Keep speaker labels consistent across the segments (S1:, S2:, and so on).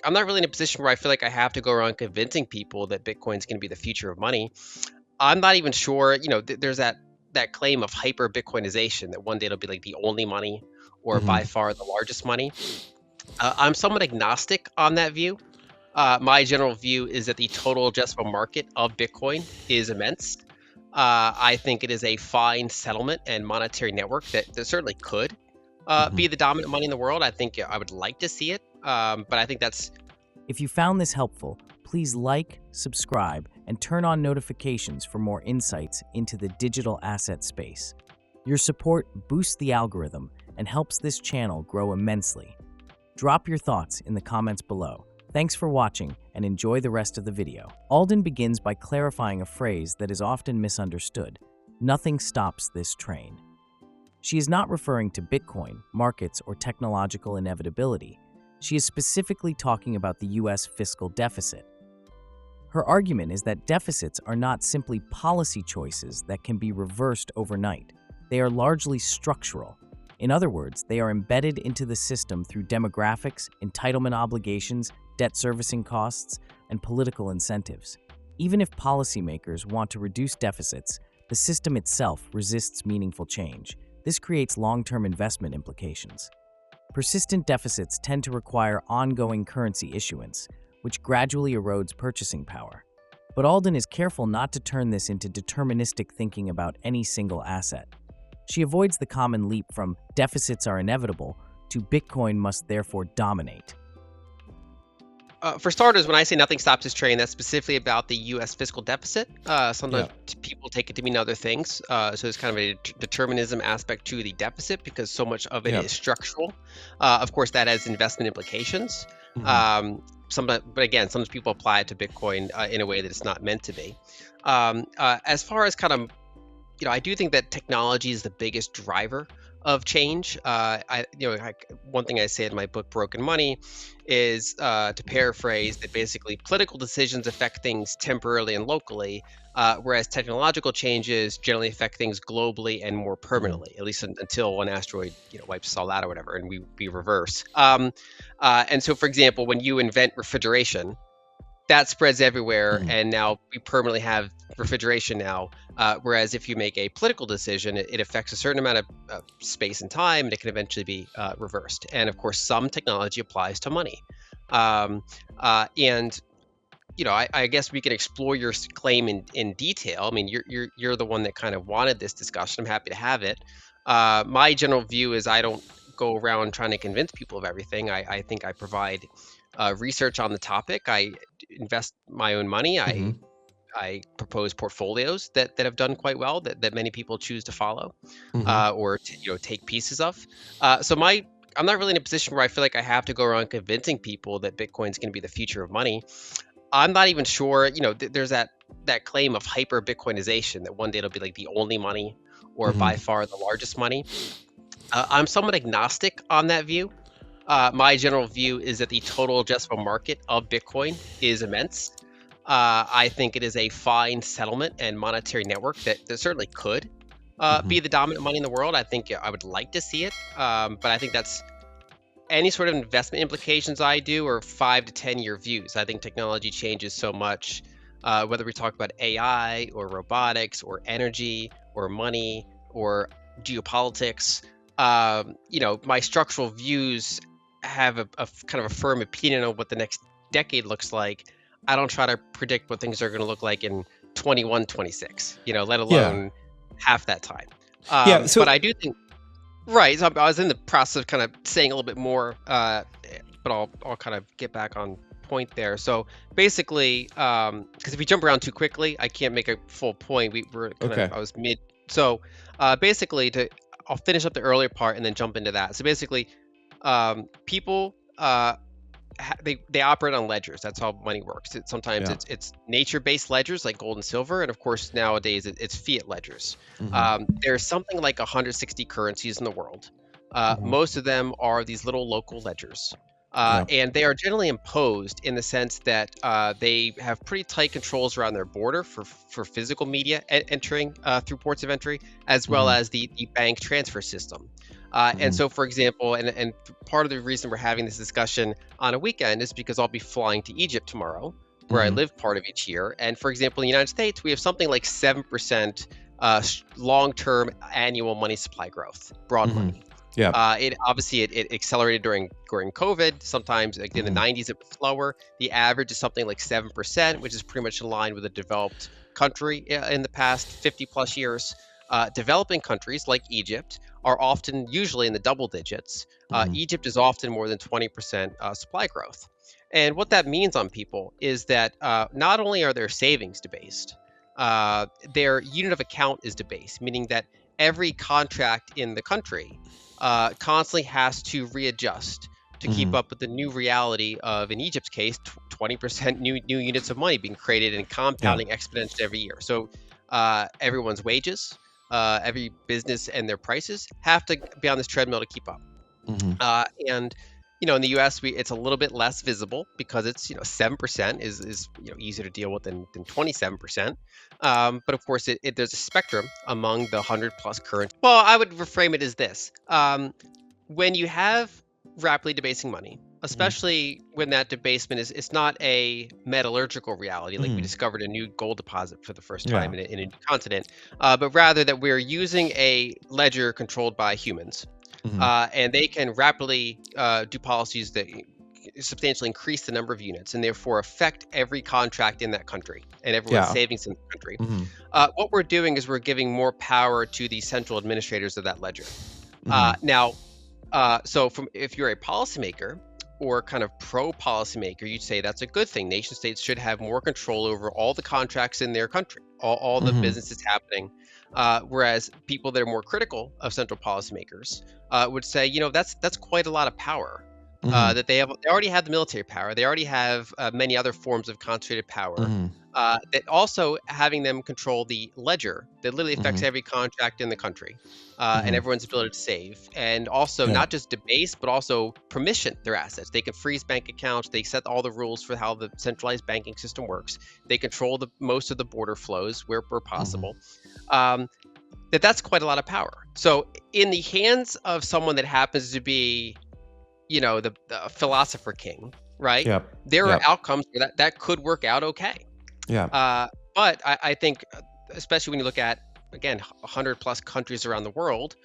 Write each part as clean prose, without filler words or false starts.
S1: I'm not really in a position where I feel like I have to go around convincing people that Bitcoin is going to be the future of money. I'm not even sure, there's that claim of hyper Bitcoinization that one day it'll be like the only money or by
S2: Mhm.
S1: far the largest money. I'm somewhat agnostic on that view. My general view is that the total addressable market of Bitcoin is immense. I think it is a fine settlement and monetary network that certainly could be
S2: Mhm.
S1: the dominant money in the world. I think I would like to see it, but I think that's
S3: If you found this helpful, please like, subscribe, and turn on notifications for more insights into the digital asset space. Your support boosts the algorithm and helps this channel grow immensely. Drop your thoughts in the comments below. Thanks for watching and enjoy the rest of the video. Alden begins by clarifying a phrase that is often misunderstood. Nothing stops this train. She is not referring to Bitcoin, markets, or technological inevitability. She is specifically talking about the US fiscal deficit. Her argument is that deficits are not simply policy choices that can be reversed overnight. They are largely structural. In other words, they are embedded into the system through demographics, entitlement obligations, debt servicing costs, and political incentives. Even if policymakers want to reduce deficits, the system itself resists meaningful change. This creates long-term investment implications. Persistent deficits tend to require ongoing currency issuance, which gradually erodes purchasing power. But Alden is careful not to turn this into deterministic thinking about any single asset. She avoids the common leap from deficits are inevitable to Bitcoin must therefore dominate.
S1: For starters, when I say nothing stops this train, that's specifically about the U.S. fiscal deficit. Sometimes
S2: Yeah.
S1: people take it to mean other things. So there's kind of a determinism aspect to the deficit because so much of it
S2: Yeah.
S1: is structural. Of course, that has investment implications.
S2: Mhm.
S1: But again, sometimes people apply it to Bitcoin in a way that it's not meant to be. As far as kind of I do think that technology is the biggest driver of change. One thing I say in my book, Broken Money, is to paraphrase that basically political decisions affect things temporarily and locally, whereas technological changes generally affect things globally and more
S2: Mhm.
S1: permanently, at least until one asteroid, wipes us all out or whatever, and we reverse. And so, for example, when you invent refrigeration, that spreads everywhere,
S2: Mhm.
S1: and now we permanently have refrigeration now. Whereas if you make a political decision, it affects a certain amount of space and time, and it can eventually be reversed. And of course, some technology applies to money. Um, and I guess we can explore your claim in detail. I mean, you're the one that kind of wanted this discussion. I'm happy to have it. My general view is I don't go around trying to convince people of everything. I think I provide research on the topic. I invest my own money. I
S2: Mhm.
S1: I propose portfolios that have done quite well that many people choose to follow
S2: Mhm.
S1: or take pieces of. I'm not really in a position where I feel like I have to go around convincing people that Bitcoin is going to be the future of money. I'm not even sure, there's that claim of hyper Bitcoinization that one day it'll be like the only money or by
S2: Mhm.
S1: far the largest money. I'm somewhat agnostic on that view. My general view is that the total addressable market of Bitcoin is immense. I think it is a fine settlement and monetary network that certainly could be
S2: Mhm.
S1: the dominant money in the world. I think I would like to see it, but I think that's any sort of investment implications I do are 5 to 10 year views. I think technology changes so much, whether we talk about AI or robotics or energy or money or geopolitics. My structural views have a kind of a firm opinion on what the next decade looks like. I don't try to predict what things are going to look like in 21, 26, let
S2: Yeah.
S1: alone half that time.
S2: Yeah,
S1: But
S2: so
S1: I do think Right. So I was in the process of kind of saying a little bit more, but I'll kind of get back on point there. So basically, because if we jump around too quickly, I can't make a full point. We were kind of
S2: okay.
S1: I was mid. So basically, I'll finish up the earlier part and then jump into that. So basically, people they operate on ledgers. That's how money works. Sometimes
S2: Yeah.
S1: it's nature-based ledgers like gold and silver, and of course nowadays it's fiat ledgers.
S2: Mhm.
S1: There's something like 160 currencies in the world.
S2: Mhm.
S1: Most of them are these little local ledgers.
S2: Yeah.
S1: And they are generally imposed in the sense that they have pretty tight controls around their border for physical media entering through ports of entry, as well
S2: Mhm.
S1: as the bank transfer system. And
S2: Mm-hmm.
S1: so, for example, and part of the reason we're having this discussion on a weekend is because I'll be flying to Egypt tomorrow, where I
S2: Mm-hmm.
S1: live part of each year. And for example, in the United States, we have something like 7% long-term annual money supply growth, broad
S2: Mm-hmm.
S1: money.
S2: Yeah.
S1: It obviously it accelerated during COVID. Sometimes like in the
S2: Mm-hmm.
S1: 90s it was slower. The average is something like 7%, which is pretty much in line with a developed country in the past 50 plus years. Developing countries like Egypt are often usually in the double digits.
S2: Mm-hmm.
S1: Egypt is often more than 20% supply growth. And what that means on people is that not only are their savings debased, their unit of account is debased, meaning that every contract in the country constantly has to readjust to keep
S2: Mm-hmm.
S1: up with the new reality of, in Egypt's case, 20% new units of money being created and
S2: Yeah.
S1: compounding exponentially every year. So everyone's wages, every business and their prices have to be on this treadmill to keep up.
S2: Mm-hmm.
S1: And in the U.S., it's a little bit less visible because it's 7% is easier to deal with than 27%. But of course, there's a spectrum among the 100 plus currencies. Well, I would reframe it as this: when you have rapidly debasing money,
S2: Mm-hmm.
S1: especially when that debasement is it's not a metallurgical reality, like we
S2: Mm-hmm.
S1: discovered a new gold deposit for the first
S2: Yeah.
S1: time in a new continent, but rather that we're using a ledger controlled by humans,
S2: Mm-hmm.
S1: and they can rapidly do policies that substantially increase the number of units and therefore affect every contract in that country and everyone's
S2: Yeah.
S1: savings in the country.
S2: Mm-hmm.
S1: What we're doing is we're giving more power to the central administrators of that ledger.
S2: Mm-hmm.
S1: Now, so if you're a policymaker or kind of pro policymaker, you'd say that's a good thing. Nation states should have more control over all the contracts in their country, all the
S2: Mm-hmm.
S1: businesses happening. Whereas people that are more critical of central policymakers would say, that's quite a lot of power.
S2: Mm-hmm.
S1: That they already have the military power. They already have many other forms of concentrated power.
S2: Mm-hmm.
S1: That also having them control the ledger that literally affects
S2: Mm-hmm.
S1: every contract in the country, and
S2: Mm-hmm.
S1: everyone's ability to save, and also
S2: Yeah.
S1: not just debase but also permission their assets. They can freeze bank accounts. They set all the rules for how the centralized banking system works. They control most of the border flows where
S2: Mm-hmm.
S1: possible. Um, that's quite a lot of power. So in the hands of someone that happens to be, the philosopher king, right?
S2: Yep.
S1: There are
S2: Yep.
S1: outcomes where that could work out okay.
S2: Yeah.
S1: But I think, especially when you look at, again, 100 plus countries around the world,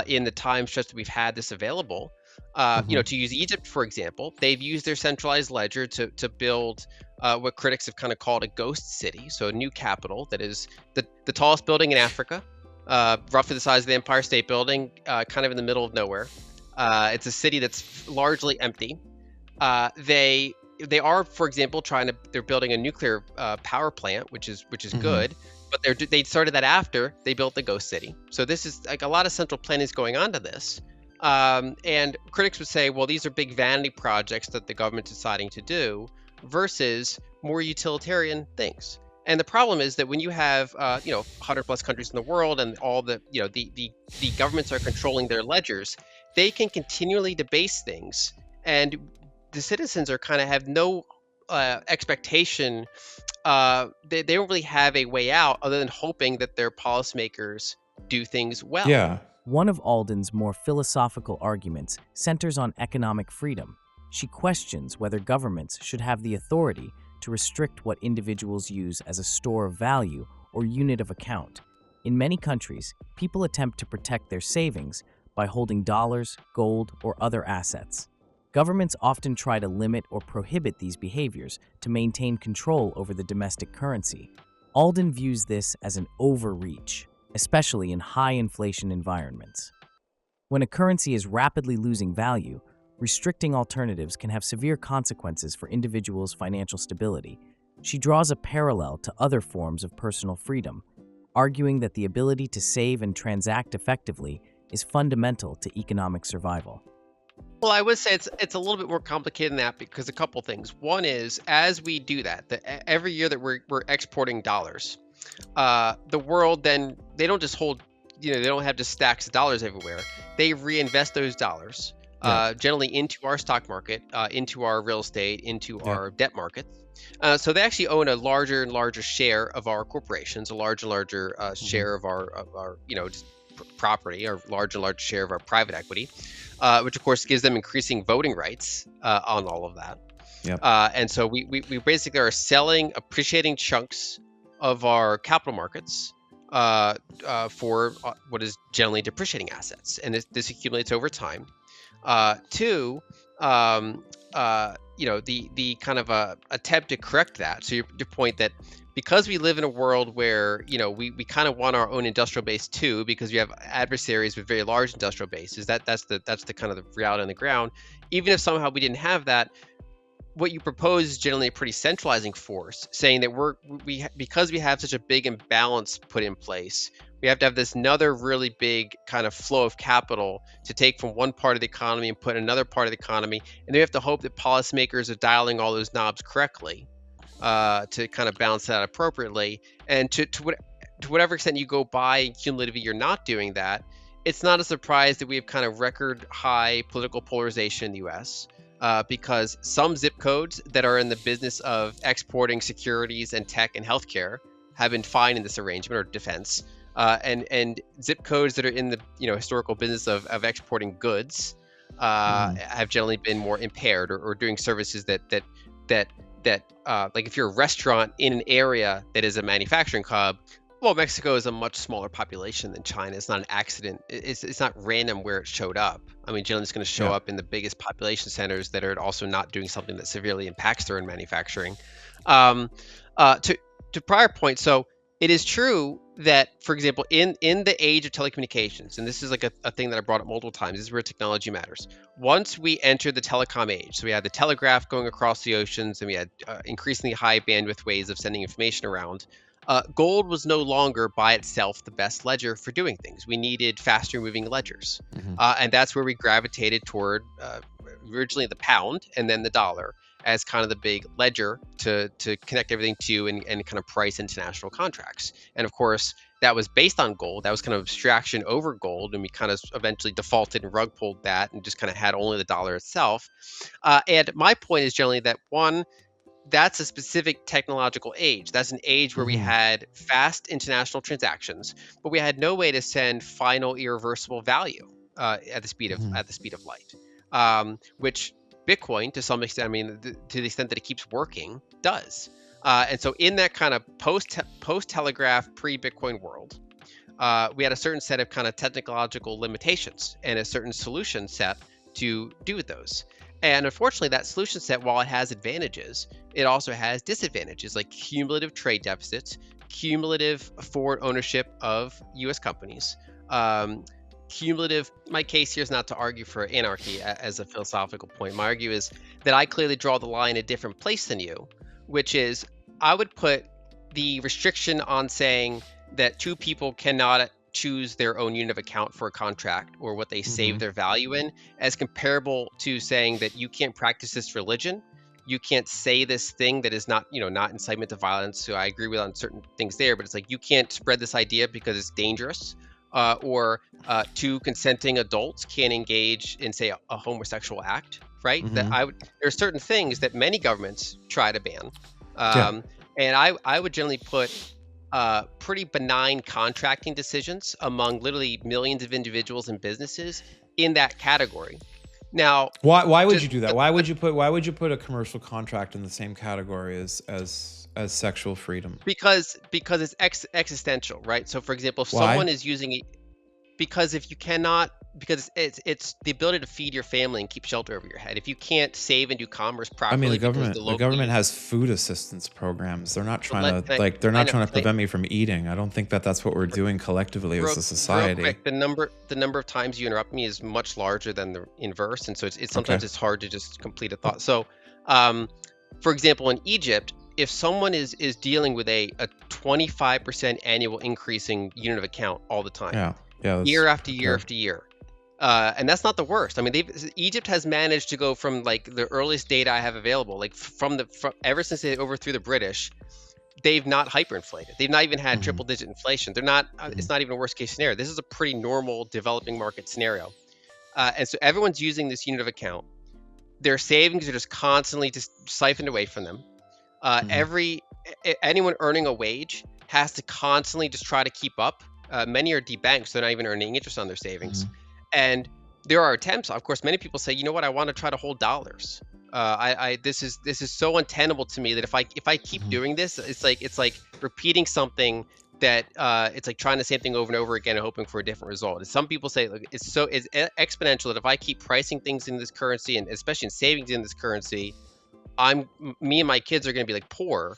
S1: in the time stretch that we've had this available,
S2: Mm-hmm.
S1: to use Egypt, for example, they've used their centralized ledger to build what critics have kind of called a ghost city. So a new capital that is the tallest building in Africa, roughly the size of the Empire State Building, kind of in the middle of nowhere. It's a city that's largely empty. They are, for example, they're building a nuclear power plant, which is
S2: Mm-hmm.
S1: good, but they started that after they built the ghost city. So this is like a lot of central planning is going on to this. And critics would say, well, these are big vanity projects that the government's deciding to do versus more utilitarian things. And the problem is that when you have 100 plus countries in the world and all the the governments are controlling their ledgers, they can continually debase things, and the citizens are kind of have no expectation. They don't really have a way out other than hoping that their policymakers do things well.
S2: Yeah.
S3: One of Alden's more philosophical arguments centers on economic freedom. She questions whether governments should have the authority to restrict what individuals use as a store of value or unit of account. In many countries, people attempt to protect their savings by holding dollars, gold, or other assets. Governments often try to limit or prohibit these behaviors to maintain control over the domestic currency. Alden views this as an overreach, especially in high inflation environments. When a currency is rapidly losing value, restricting alternatives can have severe consequences for individuals' financial stability. She draws a parallel to other forms of personal freedom, arguing that the ability to save and transact effectively is fundamental to economic survival.
S1: Well, I would say it's a little bit more complicated than that because a couple things. One is as we do that, every year that we're exporting dollars, the world then they don't just hold, they don't have just stacks of dollars everywhere. They reinvest those dollars
S2: Yeah.
S1: generally into our stock market, into our real estate, into
S2: Yeah.
S1: our debt markets. So they actually own a larger and larger share of our corporations, a larger and larger
S2: Mm-hmm.
S1: share of our just property, or larger and larger share of our private equity, which of course gives them increasing voting rights on all of that.
S2: Yep.
S1: And so we basically are selling appreciating chunks of our capital markets for what is generally depreciating assets, and this accumulates over time. Two, the kind of attempt to correct that. So your point that because we live in a world where we kind of want our own industrial base too, because we have adversaries with very large industrial bases. That's the kind of the reality on the ground. Even if somehow we didn't have that, what you propose is generally a pretty centralizing force, saying that because we have such a big imbalance put in place, we have to have this another really big kind of flow of capital to take from one part of the economy and put in another part of the economy, and then we have to hope that policymakers are dialing all those knobs correctly to kind of balance that appropriately. And to whatever extent you go by and cumulatively you're not doing that, it's not a surprise that we have kind of record high political polarization in the U.S. Because some zip codes that are in the business of exporting securities and tech and healthcare have been fine in this arrangement, or defense, and zip codes that are in the historical business of exporting goods have generally been more impaired, or doing services that like if you're a restaurant in an area that is a manufacturing hub. Well, Mexico is a much smaller population than China. It's not an accident. It's not random where it showed up. I mean, generally it's going to show up in the biggest population centers that are also not doing something that severely impacts their own manufacturing. To prior point, so it is true that, for example, in the age of telecommunications, and this is like a thing that I brought up multiple times, this is where technology matters. Once we entered the telecom age, so we had the telegraph going across the oceans, and we had increasingly high bandwidth ways of sending information around. Gold was no longer by itself the best ledger for doing things. We needed faster moving ledgers. And that's where we gravitated toward originally the pound and then the dollar as kind of the big ledger to connect everything to and kind of price international contracts. And of course, that was based on gold. That was kind of abstraction over gold. And we kind of eventually defaulted and rug pulled that and just kind of had only the dollar itself. And my point is generally that one, that's a specific technological age. That's an age where we had fast international transactions, but we had no way to send final irreversible value at the speed of light, which Bitcoin, to some extent, I mean, to the extent that it keeps working, does. And so, in that kind of post telegraph pre-Bitcoin world, we had a certain set of kind of technological limitations and a certain solution set to do with those. And unfortunately, that solution set, while it has advantages, it also has disadvantages, like cumulative trade deficits, cumulative foreign ownership of U.S. companies, cumulative. My case here is not to argue for anarchy as a philosophical point. My argue is that I clearly draw the line a different place than you, which is I would put the restriction on saying that two people cannot choose their own unit of account for a contract or what they save their value in as comparable to saying that you can't practice this religion, you can't say this thing that is not incitement to violence. So I agree with on certain things there, but it's like you can't spread this idea because it's dangerous, or two consenting adults can't engage in, say, a homosexual act, right? That there are certain things that many governments try to ban, and I would generally put pretty benign contracting decisions among literally millions of individuals and businesses in that category. Now,
S2: why would you do that? Why would you put a commercial contract in the same category as sexual freedom?
S1: Because it's existential, right? So, for example, if someone is using it, because if you cannot, because it's the ability to feed your family and keep shelter over your head. If you can't save and do commerce properly,
S2: I mean, the government has food assistance programs. They're not trying to prevent me from eating. I don't think that's what we're doing collectively as a society.
S1: Real quick, the number of times you interrupt me is much larger than the inverse, and so it's sometimes it's hard to just complete a thought. So, for example, in Egypt, if someone is dealing with a 25% annual increasing unit of account all the time, year after year after year. And that's not the worst. I mean, Egypt has managed to go from like the earliest data I have available, like from ever since they overthrew the British, they've not hyperinflated. They've not even had triple digit inflation. They're not, it's not even a worst case scenario. This is a pretty normal developing market scenario. And so everyone's using this unit of account. Their savings are just constantly just siphoned away from them. Anyone earning a wage has to constantly just try to keep up Many are debanked, so they're not even earning interest on their savings. And there are attempts. Of course, many people say, you know what, I want to try to hold dollars. This is so untenable to me that if I keep doing this, it's like repeating something that it's like trying the same thing over and over again and hoping for a different result. And some people say, look, it's exponential that if I keep pricing things in this currency, and especially in savings in this currency, me and my kids are going to be like poor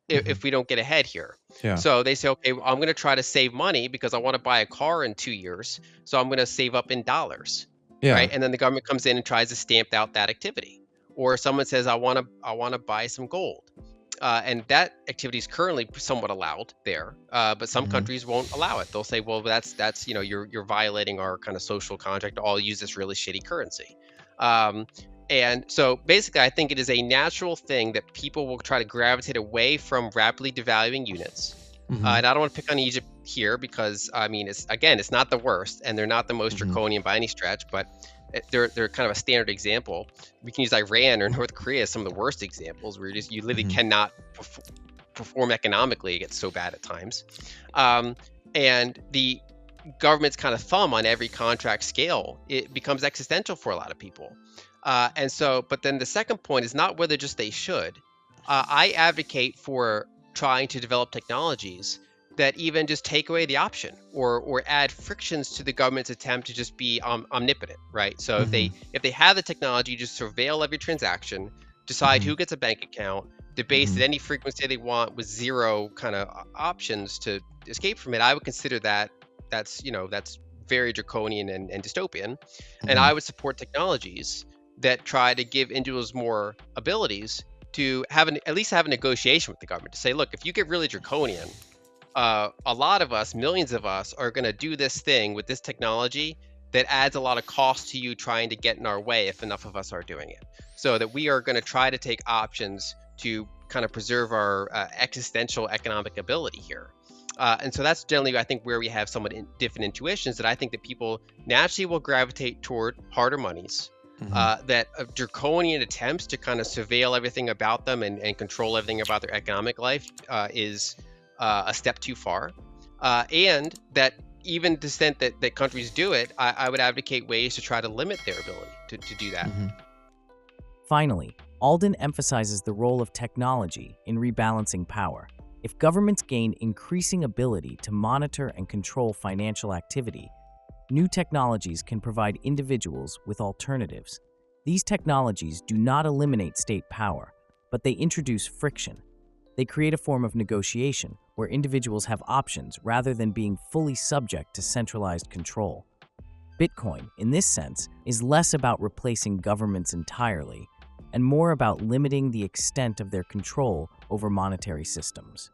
S1: if we don't get ahead here.
S2: Yeah.
S1: So they say, okay, I'm going to try to save money because I want to buy a car in 2 years. So I'm going to save up in dollars.
S2: Yeah.
S1: Right. And then the government comes in and tries to stamp out that activity. Or someone says, I want to buy some gold. And that activity is currently somewhat allowed there, but some countries won't allow it. They'll say, well, that's you're violating our kind of social contract. I'll use this really shitty currency. And so basically, I think it is a natural thing that people will try to gravitate away from rapidly devaluing units. And I don't want to pick on Egypt here because, I mean, it's not the worst, and they're not the most draconian by any stretch, but they're kind of a standard example. We can use Iran or North Korea as some of the worst examples where you literally cannot perform economically. It gets so bad at times. And the government's kind of thumb on every contract scale, it becomes existential for a lot of people. And so, but then the second point is not whether just they should. I advocate for trying to develop technologies that even just take away the option or add frictions to the government's attempt to just be omnipotent, right? So if they have the technology, just surveil every transaction, decide who gets a bank account, debase at any frequency they want with zero kind of options to escape from it, I would consider that's very draconian and dystopian. And I would support technologies that try to give individuals more abilities to at least have a negotiation with the government to say, look, if you get really draconian, a lot of us, millions of us, are going to do this thing with this technology that adds a lot of cost to you trying to get in our way if enough of us are doing it. So that we are going to try to take options to kind of preserve our existential economic ability here. And so that's generally, I think, where we have somewhat different intuitions, that I think that people naturally will gravitate toward harder monies. That draconian attempts to kind of surveil everything about them and control everything about their economic life is a step too far. And that even to the extent that countries do it, I would advocate ways to try to limit their ability to do that.
S3: Finally, Alden emphasizes the role of technology in rebalancing power. If governments gain increasing ability to monitor and control financial activity, new technologies can provide individuals with alternatives. These technologies do not eliminate state power, but they introduce friction. They create a form of negotiation where individuals have options rather than being fully subject to centralized control. Bitcoin, in this sense, is less about replacing governments entirely and more about limiting the extent of their control over monetary systems.